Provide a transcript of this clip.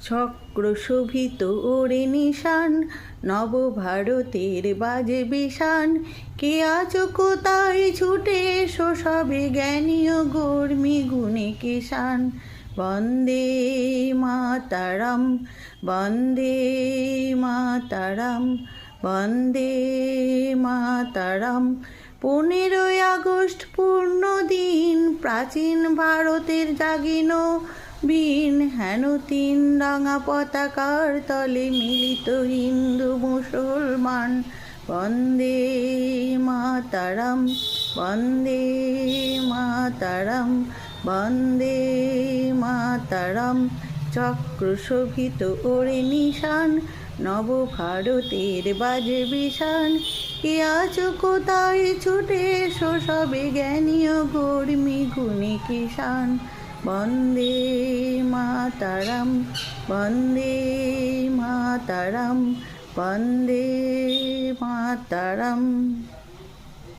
চক্র শোভিত ওরে নিশান, নবভারতের বাজে বিশান। কে আছো কোথায় ছুটে এসো সবে, জ্ঞানী ও গর্মী গুণে কিষান। বন্দে মাতারম, বন্দে মাতারম, বন্দে মাতারম। 15ই আগস্ট পূর্ণ দিন, প্রাচীন ভারতের জাগিন বীণ। হেন 3 রাঙা পতাকার তলে মিলিত হিন্দু মুসলমান। বন্দে মাতারম, বন্দে মাতারম, বন্দে মাতারম। চক্র শোভিত ওরে নিশান, নবভারতের বাজে বিশান। কে আছো কোথায় ছুটে এসো সবে, জ্ঞানী ও গর্মী গুণে কিষান। বন্দে মাতারম, বন্দে মাতারম, বন্দে মাতারম।